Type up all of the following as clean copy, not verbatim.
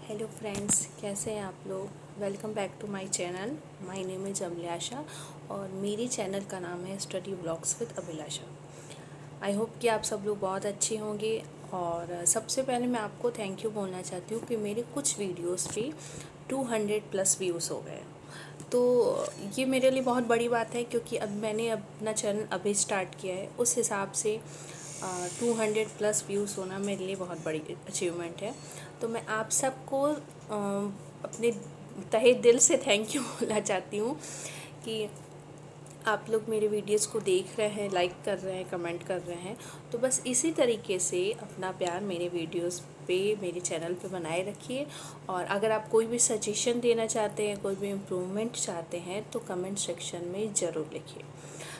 Hello friends, कैसे हैं आप लोग। Welcome back to my channel. My name is Abhilasha और मेरी चैनल का नाम है study blogs with Abhilasha. I hope कि आप सब लोग बहुत अच्छे होंगे। और सबसे पहले मैं आपको थैंक यू बोलना चाहती हूँ कि मेरे कुछ वीडियोस पे 200 प्लस व्यूज़ हो गए। तो ये मेरे लिए बहुत बड़ी बात है, क्योंकि अब मैंने अपना चैनल अभी स्टार्ट किया है। उस हिसाब से 200 प्लस व्यूज़ होना मेरे लिए बहुत बड़ी अचीवमेंट है। तो मैं आप सबको अपने तहे दिल से थैंक यू बोलना चाहती हूँ कि आप लोग मेरे वीडियोस को देख रहे हैं, लाइक कर रहे हैं, कमेंट कर रहे हैं। तो बस इसी तरीके से अपना प्यार मेरे वीडियोस पे, मेरे चैनल पे बनाए रखिए। और अगर आप कोई भी सजेशन देना चाहते हैं, कोई भी इम्प्रूवमेंट चाहते हैं, तो कमेंट सेक्शन में ज़रूर लिखिए।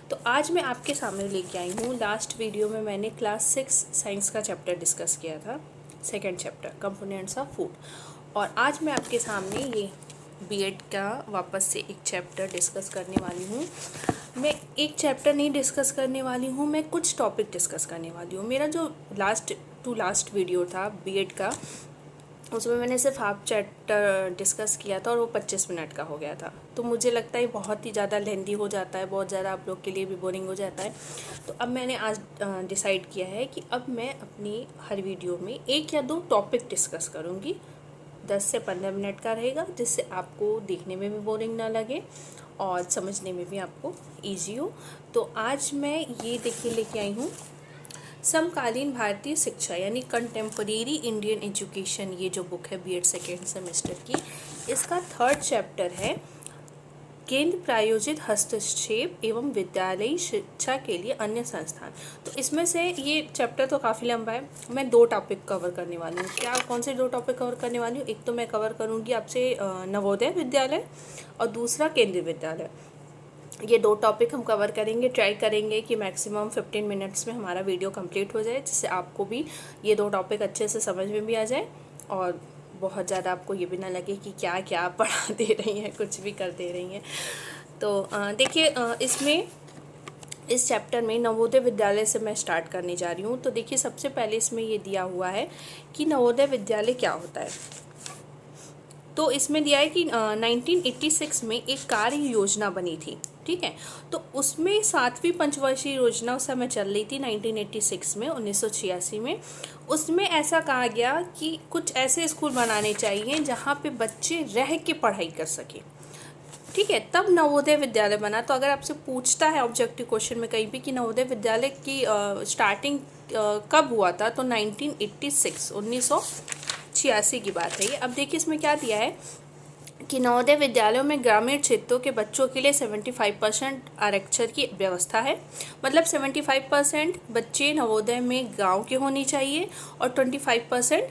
तो आज मैं आपके सामने लेके आई हूँ, लास्ट वीडियो में मैंने क्लास 6 साइंस का चैप्टर डिस्कस किया था, second chapter components of food. और आज मैं आपके सामने ये बीएड का वापस से एक चैप्टर डिस्कस करने वाली हूँ। मैं एक चैप्टर नहीं डिस्कस करने वाली हूँ, मैं कुछ टॉपिक डिस्कस करने वाली हूँ। मेरा जो लास्ट वीडियो था बीएड का, उसमें मैंने सिर्फ हाफ चैप्टर डिस्कस किया था और वो 25 मिनट का हो गया था। तो मुझे लगता है बहुत ही ज़्यादा लेंदी हो जाता है, बहुत ज़्यादा आप लोग के लिए भी बोरिंग हो जाता है। तो अब मैंने आज डिसाइड किया है कि अब मैं अपनी हर वीडियो में एक या दो टॉपिक डिस्कस करूँगी। 10 से 15 मिनट का रहेगा, जिससे आपको देखने में भी बोरिंग ना लगे और समझने में भी आपको ईजी हो। तो आज मैं ये देखिए लेके आई हूँ समकालीन भारतीय शिक्षा, यानी कंटेम्परेरी इंडियन एजुकेशन। ये जो बुक है बीएड सेकेंड सेमेस्टर की, इसका थर्ड चैप्टर है केंद्र प्रायोजित हस्तक्षेप एवं विद्यालयी शिक्षा के लिए अन्य संस्थान। तो इसमें से ये चैप्टर तो काफ़ी लंबा है, मैं दो टॉपिक कवर करने वाली हूँ। क्या कौन से दो टॉपिक कवर करने वाली हूँ? एक तो मैं कवर करूँगी आपसे नवोदय विद्यालय और दूसरा केंद्रीय विद्यालय। ये दो टॉपिक हम कवर करेंगे। ट्राई करेंगे कि मैक्सिमम 15 मिनट्स में हमारा वीडियो कंप्लीट हो जाए, जिससे आपको भी ये दो टॉपिक अच्छे से समझ में भी आ जाए और बहुत ज़्यादा आपको ये भी ना लगे कि क्या क्या पढ़ा दे रही हैं, कुछ भी कर दे रही हैं। तो देखिए, इसमें इस चैप्टर में नवोदय विद्यालय से मैं स्टार्ट करने जा रही हूँ। तो देखिए, सबसे पहले इसमें ये दिया हुआ है कि नवोदय विद्यालय क्या होता है। तो इसमें दिया है कि 1986 में एक कार्य योजना बनी थी, ठीक है। तो उसमें 7वीं पंचवर्षीय योजना उस समय चल रही थी 1986 में, 1986 में। उसमें ऐसा कहा गया कि कुछ ऐसे स्कूल बनाने चाहिए जहाँ पे बच्चे रह के पढ़ाई कर सकें, ठीक है। तब नवोदय विद्यालय बना। तो अगर आपसे पूछता है ऑब्जेक्टिव क्वेश्चन में कहीं भी कि नवोदय विद्यालय की स्टार्टिंग कब हुआ था, तो 1986 की बात है ये। अब देखिए इसमें क्या दिया है कि नवोदय विद्यालयों में ग्रामीण क्षेत्रों के बच्चों के लिए 75% आरक्षण की व्यवस्था है। मतलब 75% बच्चे नवोदय में गांव के होनी चाहिए और 25%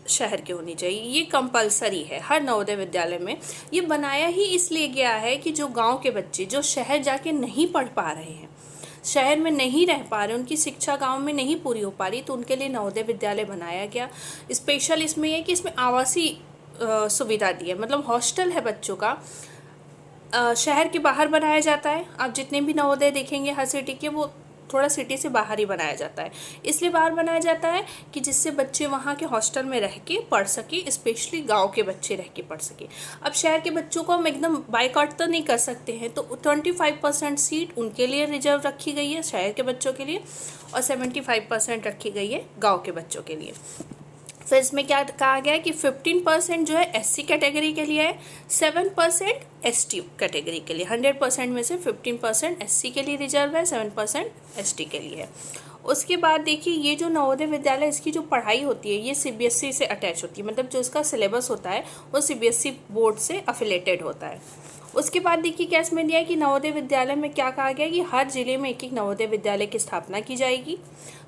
शहर के होनी चाहिए। ये कंपलसरी है हर नवोदय विद्यालय में। ये बनाया ही इसलिए गया है कि जो गांव के बच्चे जो शहर जाके नहीं पढ़ पा रहे हैं, शहर में नहीं रह पा रहे, उनकी शिक्षा गांव में नहीं पूरी हो पा रही, तो उनके लिए नवोदय विद्यालय बनाया गया। स्पेशल इसमें यह है कि इसमें आवासीय सुविधा दी है, मतलब हॉस्टल है बच्चों का। शहर के बाहर बनाया जाता है। आप जितने भी नवोदय देखेंगे हर सिटी के, वो थोड़ा सिटी से बाहर ही बनाया जाता है। इसलिए बाहर बनाया जाता है कि जिससे बच्चे वहाँ के हॉस्टल में रह के पढ़ सके, स्पेशली गांव के बच्चे रह के पढ़ सके। अब शहर के बच्चों को हम एकदम बाइकआउट तो नहीं कर सकते हैं, तो 25% सीट उनके लिए रिजर्व रखी गई है शहर के बच्चों के लिए, और 75% रखी गई है गाँव के बच्चों के लिए। फिर इसमें क्या कहा गया है कि 15% जो है एससी कैटेगरी के लिए है, 7% एसटी कैटेगरी के लिए। 100% में से 15% एससी के लिए रिजर्व है, 7% एसटी के लिए है। उसके बाद देखिए, ये जो नवोदय विद्यालय, इसकी जो पढ़ाई होती है ये सीबीएसई से अटैच होती है। मतलब जो इसका सिलेबस होता है वो सीबीएसई बोर्ड से अफिलेटेड होता है। उसके बाद देखिए क्या इसमें दिया है कि नवोदय विद्यालय में क्या कहा गया है कि हर जिले में एक एक नवोदय विद्यालय की स्थापना की जाएगी।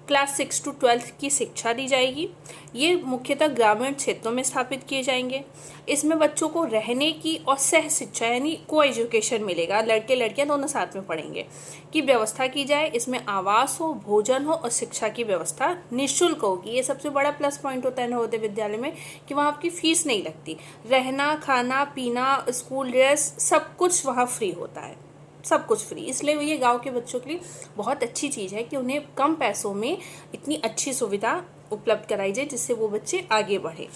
क्लास 6 to 12 की शिक्षा दी जाएगी। ये मुख्यतः ग्रामीण क्षेत्रों में स्थापित किए जाएंगे। इसमें बच्चों को रहने की और सह शिक्षा यानी को एजुकेशन मिलेगा, लड़के लड़कियां दोनों साथ में पढ़ेंगे, की व्यवस्था की जाए। इसमें आवास हो, भोजन हो और शिक्षा की व्यवस्था निःशुल्क होगी। ये सबसे बड़ा प्लस पॉइंट होता है नवोदय विद्यालय में कि वहाँ आपकी फीस नहीं लगती। रहना, खाना पीना, स्कूल ड्रेस सब कुछ वहाँ फ्री होता है, सब कुछ फ्री। इसलिए ये गांव के बच्चों के लिए बहुत अच्छी चीज़ है कि उन्हें कम पैसों में इतनी अच्छी सुविधा उपलब्ध कराई जाए, जिससे वो बच्चे आगे बढ़े।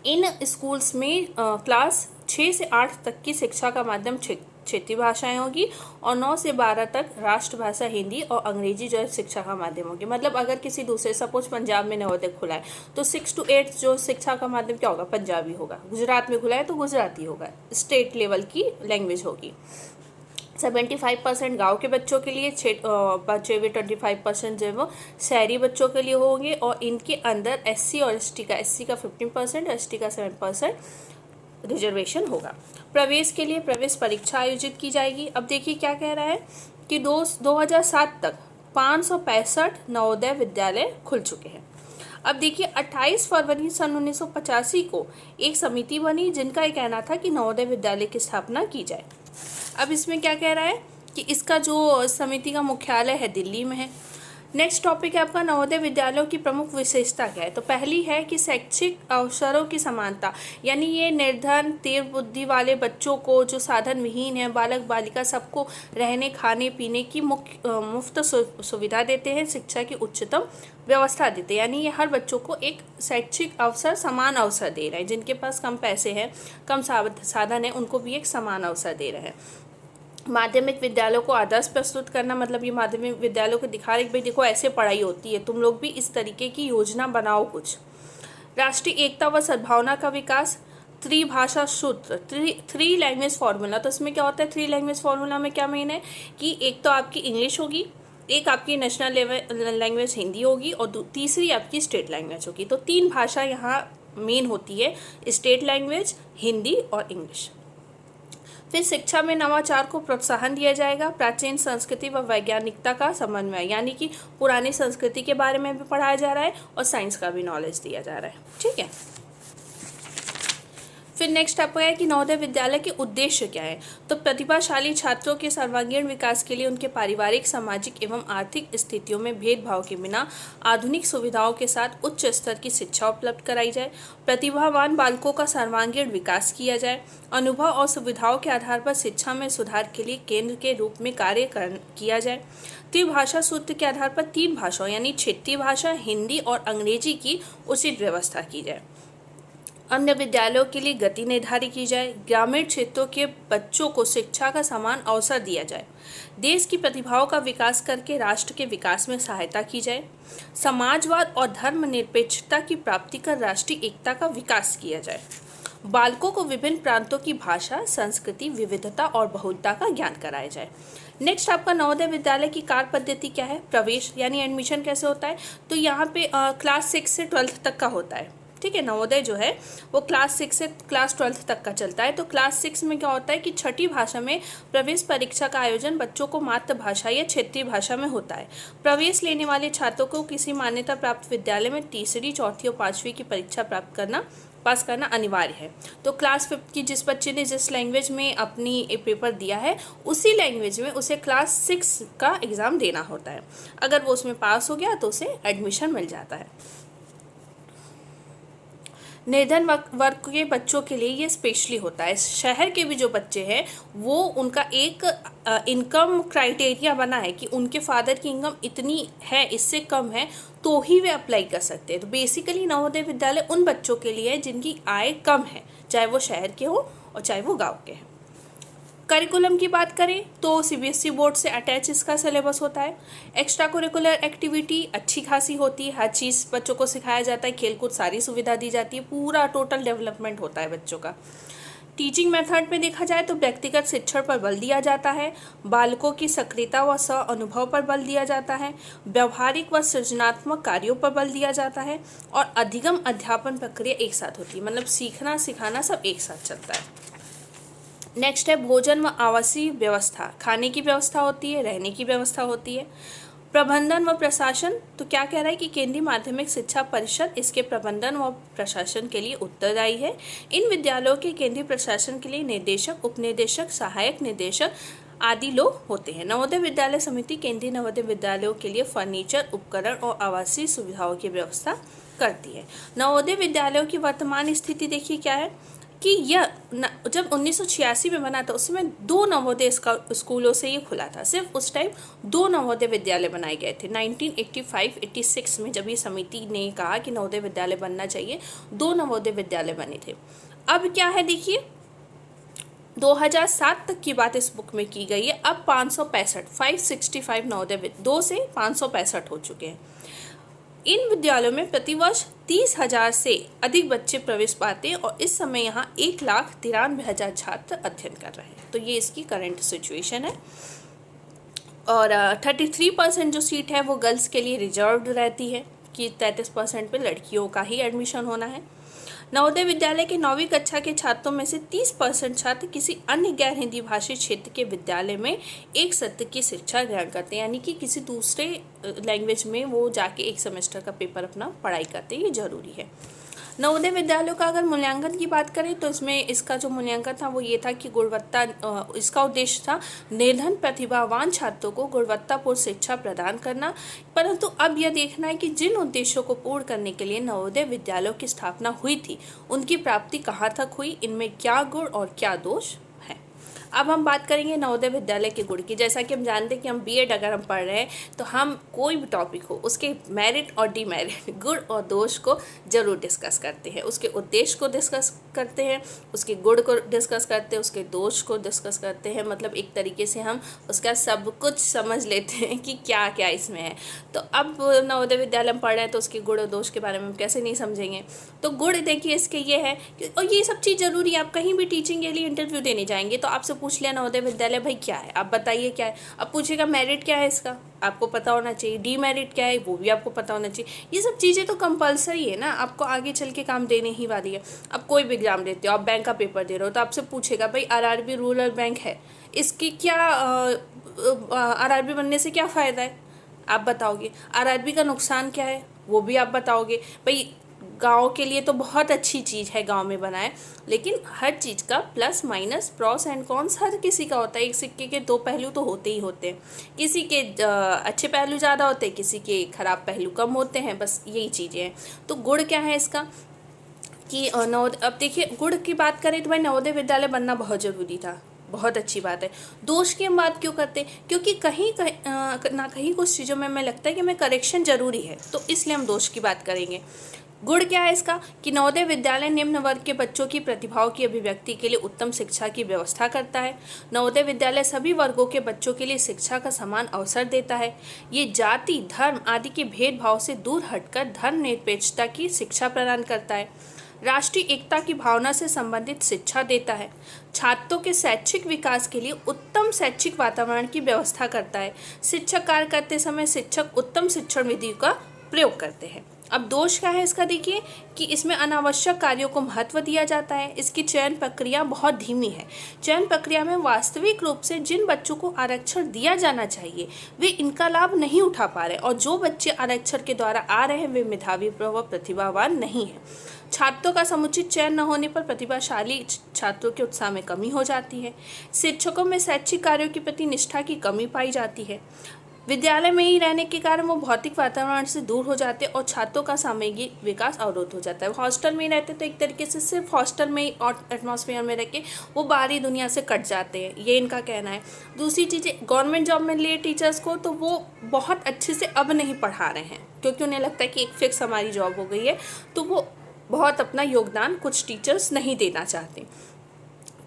इन स्कूल्स में क्लास 6 से 8 तक की शिक्षा का माध्यम क्षेत्रीय भाषाएं होगी और 9 से 12 तक राष्ट्रभाषा हिंदी और अंग्रेजी जो है शिक्षा का माध्यम होगी। मतलब अगर किसी दूसरे, सपोज पंजाब में नवोदय खुला है तो 6 to 8 जो शिक्षा का माध्यम क्या होगा, पंजाबी होगा। गुजरात में खुला है तो गुजराती होगा, स्टेट लेवल की लैंग्वेज होगी। 75% गाँव के बच्चों के लिए, बचे हुए 25% जो है वो शहरी बच्चों के लिए होंगे। और इनके अंदर एससी और एसटी का, एससी का 15%, एसटी का 7% रिजर्वेशन होगा। प्रवेश के लिए प्रवेश परीक्षा आयोजित की जाएगी। अब देखिए क्या कह रहा है कि 2007 तक 565 नवोदय विद्यालय खुल चुके हैं। अब देखिए 28 फरवरी सन 1985 को एक समिति बनी जिनका ये कहना था कि नवोदय विद्यालय की स्थापना की जाए। अब इसमें क्या कह रहा है कि इसका जो समिति का मुख्यालय है दिल्ली में है। नेक्स्ट टॉपिक है आपका नवोदय विद्यालयों की प्रमुख विशेषता क्या है। तो पहली है कि शैक्षिक अवसरों की समानता, यानी ये निर्धन, तीव्र बुद्धि वाले बच्चों को, जो साधन विहीन है, बालक बालिका, सबको रहने खाने पीने की मुफ्त सुविधा देते हैं, शिक्षा की उच्चतम व्यवस्था देते हैं। यानी ये हर बच्चों को एक शैक्षिक अवसर, समान अवसर दे रहे हैं। जिनके पास कम पैसे हैं, कम साधन है, उनको भी एक समान अवसर दे रहे हैं। माध्यमिक विद्यालयों को आदर्श प्रस्तुत करना, मतलब ये माध्यमिक विद्यालयों को दिखा रहे कि भाई देखो ऐसे पढ़ाई होती है, तुम लोग भी इस तरीके की योजना बनाओ कुछ। राष्ट्रीय एकता व सद्भावना का विकास, त्रिभाषा सूत्र, थ्री लैंग्वेज फार्मूला। तो इसमें क्या होता है, 3 लैंग्वेज फार्मूला में क्या मेन है कि एक तो आपकी इंग्लिश होगी, एक आपकी नेशनल लैंग्वेज हिंदी होगी और तीसरी आपकी स्टेट लैंग्वेज होगी। तो 3 भाषा यहाँ मेन होती है, स्टेट लैंग्वेज, हिंदी और इंग्लिश। फिर शिक्षा में नवाचार को प्रोत्साहन दिया जाएगा। प्राचीन संस्कृति व वैज्ञानिकता का समन्वय, यानी कि पुरानी संस्कृति के बारे में भी पढ़ाया जा रहा है और साइंस का भी नॉलेज दिया जा रहा है। ठीक है। फिर नेक्स्ट आपका है कि नवोदय विद्यालय के उद्देश्य क्या है। तो प्रतिभाशाली छात्रों के सर्वांगीण विकास के लिए उनके पारिवारिक, सामाजिक एवं आर्थिक स्थितियों में भेदभाव के बिना आधुनिक सुविधाओं के साथ उच्च स्तर की शिक्षा उपलब्ध कराई जाए। प्रतिभावान बालकों का सर्वांगीण विकास किया जाए। अनुभव और सुविधाओं के आधार पर शिक्षा में सुधार के लिए केंद्र के रूप में कार्य किया जाए। त्रिभाषा सूत्र के आधार पर 3 भाषाओं यानी क्षेत्रीय भाषा, हिंदी और अंग्रेजी की उचित व्यवस्था की जाए। अन्य विद्यालयों के लिए गति निर्धारित की जाए। ग्रामीण क्षेत्रों के बच्चों को शिक्षा का समान अवसर दिया जाए। देश की प्रतिभाओं का विकास करके राष्ट्र के विकास में सहायता की जाए। समाजवाद और धर्मनिरपेक्षता की प्राप्ति कर राष्ट्रीय एकता का विकास किया जाए। बालकों को विभिन्न प्रांतों की भाषा, संस्कृति, विविधता और बहुलता का ज्ञान कराया जाए। नेक्स्ट आपका नवोदय विद्यालय की कार्य पद्धति क्या है। प्रवेश यानी एडमिशन कैसे होता है। तो यहाँ पे क्लास 6 से 12th तक का होता है। ठीक है, नवोदय जो है वो क्लास 6 से क्लास 12th तक का चलता है। तो क्लास 6 में क्या होता है कि छठी भाषा में प्रवेश परीक्षा का आयोजन बच्चों को मातृभाषा या क्षेत्रीय भाषा में होता है। प्रवेश लेने वाले छात्रों को किसी मान्यता प्राप्त विद्यालय में तीसरी, चौथी और 5वीं की परीक्षा पास करना अनिवार्य है। तो क्लास 5 की जिस बच्चे ने जिस लैंग्वेज में अपनी पेपर दिया है उसी लैंग्वेज में उसे क्लास 6 का एग्ज़ाम देना होता है। अगर वो उसमें पास हो गया तो उसे एडमिशन मिल जाता है। निर्धन वर्ग के बच्चों के लिए ये स्पेशली होता है। शहर के भी जो बच्चे हैं वो उनका एक इनकम क्राइटेरिया बना है कि उनके फादर की इनकम इतनी है, इससे कम है तो ही वे अप्लाई कर सकते हैं। तो बेसिकली नवोदय विद्यालय उन बच्चों के लिए है जिनकी आय कम है, चाहे वो शहर के हो और चाहे वो गाँव के हैं। करिकुलम की बात करें तो सीबीएसई बोर्ड से अटैच इसका सिलेबस होता है। एक्स्ट्रा करिकुलर एक्टिविटी अच्छी खासी होती है, हर चीज़ बच्चों को सिखाया जाता है, खेलकूद सारी सुविधा दी जाती है, पूरा टोटल डेवलपमेंट होता है बच्चों का। टीचिंग मेथड में देखा जाए तो व्यक्तिगत शिक्षण पर बल दिया जाता है, बालकों की सक्रियता व स्व अनुभव पर बल दिया जाता है, व्यवहारिक व सृजनात्मक कार्यों पर बल दिया जाता है और अधिगम अध्यापन प्रक्रिया एक साथ होती है। मतलब सीखना सिखाना सब एक साथ चलता है। नेक्स्ट है भोजन व आवासीय व्यवस्था, खाने की व्यवस्था होती है, रहने की व्यवस्था होती है। प्रबंधन व प्रशासन, तो क्या कह रहा है कि केंद्रीय माध्यमिक शिक्षा परिषद इसके प्रबंधन व प्रशासन के लिए उत्तरदायी है। इन विद्यालयों के केंद्रीय प्रशासन के लिए निदेशक, उपनिदेशक, सहायक निदेशक आदि लोग होते हैं। नवोदय विद्यालय समिति केंद्रीय नवोदय विद्यालयों के लिए फर्नीचर, उपकरण और आवासीय सुविधाओं की व्यवस्था करती है। नवोदय विद्यालयों की वर्तमान स्थिति देखिए क्या है। कि यह जब 1986 में बना था उस समय 2 नवोदय स्कूलों से ये खुला था। सिर्फ उस टाइम 2 नवोदय विद्यालय बनाए गए थे। 1985-86 में जब ये समिति ने कहा कि नवोदय विद्यालय बनना चाहिए, 2 नवोदय विद्यालय बने थे। अब क्या है देखिए, 2007 तक की बात इस बुक में की गई है। अब 565 नवोदय 2 से 565 हो चुके हैं। इन विद्यालयों में प्रतिवर्ष 30,000 से अधिक बच्चे प्रवेश पाते हैं और इस समय यहाँ 1,93,000 छात्र अध्ययन कर रहे हैं। तो ये इसकी करंट सिचुएशन है। और 33% जो सीट है वो गर्ल्स के लिए रिजर्व्ड रहती है कि 33% पे लड़कियों का ही एडमिशन होना है। नवोदय विद्यालय के 9वीं कक्षा के छात्रों में से 30% छात्र किसी अन्य गैर हिंदी भाषी क्षेत्र के विद्यालय में एक सत्र की शिक्षा ग्रहण करते हैं, यानी कि किसी दूसरे लैंग्वेज में वो जाके एक सेमेस्टर का पेपर अपना पढ़ाई करते हैं। ये जरूरी है। नवोदय विद्यालयों का अगर मूल्यांकन की बात करें तो इसमें इसका जो मूल्यांकन था वो ये था कि गुणवत्ता, इसका उद्देश्य था निर्धन प्रतिभावान छात्रों को गुणवत्तापूर्ण शिक्षा प्रदान करना। परंतु अब यह देखना है कि जिन उद्देश्यों को पूर्ण करने के लिए नवोदय विद्यालयों की स्थापना हुई थी उनकी प्राप्ति कहाँ तक हुई, इनमें क्या गुण और क्या दोष है। अब हम बात करेंगे नवोदय विद्यालय के गुण की। जैसा कि हम जानते हैं कि हम बीएड अगर हम पढ़ रहे हैं तो हम कोई भी टॉपिक हो उसके मेरिट और डीमेरिट, गुण और दोष को जरूर डिस्कस करते हैं। उसके उद्देश्य को डिस्कस करते हैं, उसके गुण को डिस्कस करते हैं, उसके दोष को डिस्कस करते हैं। मतलब एक तरीके से हम उसका सब कुछ समझ लेते हैं कि क्या क्या इसमें है। तो अब नवोदय विद्यालय में पढ़ रहे हैं तो उसके गुण और दोष के बारे में हम कैसे नहीं समझेंगे। तो गुण देखिए इसके ये है कि, और ये सब चीज़ जरूरी है। आप कहीं भी टीचिंग के लिए इंटरव्यू देने जाएंगे तो आपसे पूछ लिया नवोदय विद्यालय भाई क्या है, आप बताइए क्या है। अब पूछेगा मेरिट क्या है इसका, आपको पता होना चाहिए। डीमेरिट क्या है वो भी आपको पता होना चाहिए। ये सब चीज़ें तो कंपलसरी है ना, आपको आगे चल के काम देने ही वाली है। अब कोई भी एग्जाम देते हो, आप बैंक का पेपर दे रहे हो तो आपसे पूछेगा भाई आरआरबी रूरल बैंक है, इसकी क्या आरआरबी बनने से क्या फ़ायदा है, आप बताओगे। आरआरबी का नुकसान क्या है वो भी आप बताओगे। भाई गांव के लिए तो बहुत अच्छी चीज़ है गांव में बनाए, लेकिन हर चीज़ का plus minus pros and cons हर किसी का होता है। एक सिक्के के 2 पहलू तो होते ही होते हैं। किसी के अच्छे पहलू ज़्यादा होते हैं, किसी के खराब पहलू कम होते हैं, बस यही चीज़ें हैं। तो गुण क्या है इसका कि अब देखिए गुण की बात करें तो भाई नवोदय विद्यालय बनना बहुत ज़रूरी था, बहुत अच्छी बात है। दोष की हम बात क्यों करते, क्योंकि कहीं ना कहीं कुछ चीज़ों में हमें लगता है कि हमें करेक्शन ज़रूरी है, तो इसलिए हम दोष की बात करेंगे। गुण क्या है इसका कि नवोदय विद्यालय निम्न वर्ग के बच्चों की प्रतिभाओं की अभिव्यक्ति के लिए उत्तम शिक्षा की व्यवस्था करता है। नवोदय विद्यालय सभी वर्गों के बच्चों के लिए शिक्षा का समान अवसर देता है। ये जाति, धर्म आदि के भेदभाव से दूर हटकर धर्मनिरपेक्षता की शिक्षा प्रदान करता है। राष्ट्रीय एकता की भावना से संबंधित शिक्षा देता है। छात्रों के शैक्षिक विकास के लिए उत्तम शैक्षिक वातावरण की व्यवस्था करता है। शिक्षक कार्य करते समय शिक्षक उत्तम शिक्षण विधि का प्रयोग करते हैं। अब दोष क्या है इसका देखिए कि इसमें अनावश्यक कार्यों को महत्व दिया जाता है। इसकी चयन प्रक्रिया बहुत धीमी है। चयन प्रक्रिया में वास्तविक रूप से जिन बच्चों को आरक्षण दिया जाना चाहिए वे इनका लाभ नहीं उठा पा रहे, और जो बच्चे आरक्षण के द्वारा आ रहे हैं वे मेधावी व प्रतिभावान नहीं हैं। छात्रों का समुचित चयन न होने पर प्रतिभाशाली छात्रों के उत्साह में कमी हो जाती है। शिक्षकों में शैक्षिक कार्यों के प्रति निष्ठा की कमी पाई जाती है। विद्यालय में ही रहने के कारण वो भौतिक वातावरण से दूर हो जाते हैं और छात्रों का सामूहिक विकास अवरुद्ध हो जाता है। हॉस्टल में ही रहते तो एक तरीके से सिर्फ हॉस्टल में ही और एटमॉस्फेयर में रह के वो बाहरी दुनिया से कट जाते हैं, ये इनका कहना है। दूसरी चीज़ें, गवर्नमेंट जॉब में लिए टीचर्स को तो वो बहुत अच्छे से अब नहीं पढ़ा रहे हैं, क्योंकि उन्हें लगता है कि एक फिक्स हमारी जॉब हो गई है, तो वो बहुत अपना योगदान कुछ टीचर्स नहीं देना चाहते।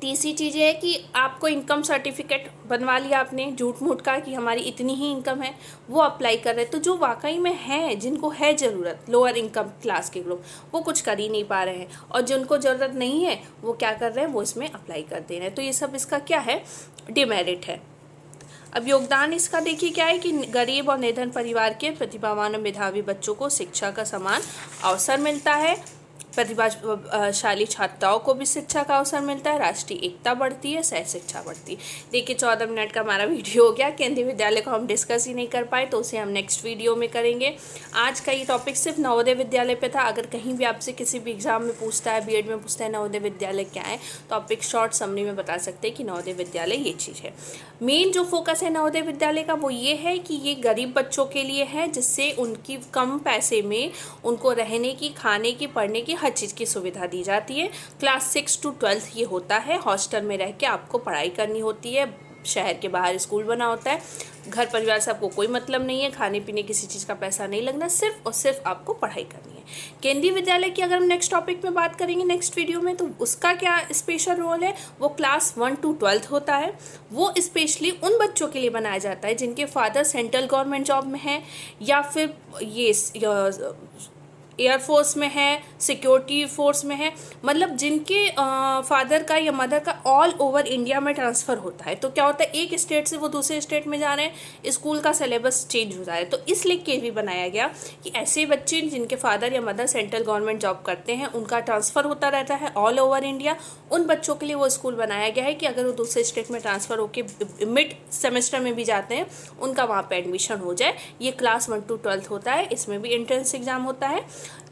तीसरी चीज़ है कि आपको इनकम सर्टिफिकेट बनवा लिया आपने झूठ मूठ का कि हमारी इतनी ही इनकम है, वो अप्लाई कर रहे हैं। तो जो वाकई में है, जिनको है ज़रूरत, लोअर इनकम क्लास के लोग, वो कुछ कर ही नहीं पा रहे हैं, और जिनको ज़रूरत नहीं है वो क्या कर रहे हैं, वो इसमें अप्लाई कर दे रहे हैं। तो ये सब इसका क्या है, डिमेरिट है। अब योगदान इसका देखिए क्या है कि गरीब और निर्धन परिवार के प्रतिभावान और मेधावी बच्चों को शिक्षा का समान अवसर मिलता है। प्रतिभाशाली छात्राओं को भी शिक्षा का अवसर मिलता है। राष्ट्रीय एकता बढ़ती है, सह शिक्षा बढ़ती है। देखिए 14 मिनट का हमारा वीडियो हो गया। केंद्रीय विद्यालय को हम डिस्कस ही नहीं कर पाए, तो उसे हम नेक्स्ट वीडियो में करेंगे। आज का ये टॉपिक सिर्फ नवोदय विद्यालय पे था। अगर कहीं भी आपसे किसी भी एग्जाम में पूछता है, बीएड में पूछता है नवोदय विद्यालय क्या है, तो आप एक शॉर्ट समरी में बता सकते हैं कि नवोदय विद्यालय ये चीज़ है। मेन जो फोकस है नवोदय विद्यालय का वो ये है कि ये गरीब बच्चों के लिए है, जिससे उनकी कम पैसे में उनको रहने की, खाने की, पढ़ने की हर चीज़ की सुविधा दी जाती है। क्लास 6 to 12 ये होता है, हॉस्टल में रह के आपको पढ़ाई करनी होती है। शहर के बाहर स्कूल बना होता है, घर परिवार से आपको कोई मतलब नहीं है, खाने पीने किसी चीज़ का पैसा नहीं लगना, सिर्फ और सिर्फ आपको पढ़ाई करनी है। केंद्रीय विद्यालय की अगर हम नेक्स्ट टॉपिक में बात करेंगे नेक्स्ट वीडियो में, तो उसका क्या स्पेशल रोल है, वो क्लास 1 to 12 होता है। वो स्पेशली उन बच्चों के लिए बनाया जाता है जिनके फादर सेंट्रल गवर्नमेंट जॉब में हैं, या फिर ये एयरफोर्स में है, सिक्योरिटी फोर्स में है, मतलब जिनके फादर का या मदर का ऑल ओवर इंडिया में ट्रांसफ़र होता है। तो क्या होता है, एक स्टेट से वो दूसरे स्टेट में जा रहे हैं, स्कूल का सिलेबस चेंज हो रहा है, तो इसलिए केवी बनाया गया कि ऐसे बच्चे जिनके फादर या मदर सेंट्रल गवर्नमेंट जॉब करते हैं, उनका ट्रांसफ़र होता रहता है ऑल ओवर इंडिया, उन बच्चों के लिए वो स्कूल बनाया गया है कि अगर वो दूसरे स्टेट में ट्रांसफ़र होकर मिड सेमेस्टर में भी जाते हैं, उनका वहाँ पर एडमिशन हो जाए। ये क्लास 1 to 12 होता है, इसमें भी एंट्रेंस एग्ज़ाम होता है।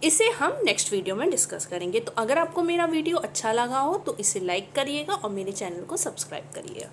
इसे हम नेक्स्ट वीडियो में डिस्कस करेंगे। तो अगर आपको मेरा वीडियो अच्छा लगा हो तो इसे लाइक करिएगा और मेरे चैनल को सब्सक्राइब करिएगा।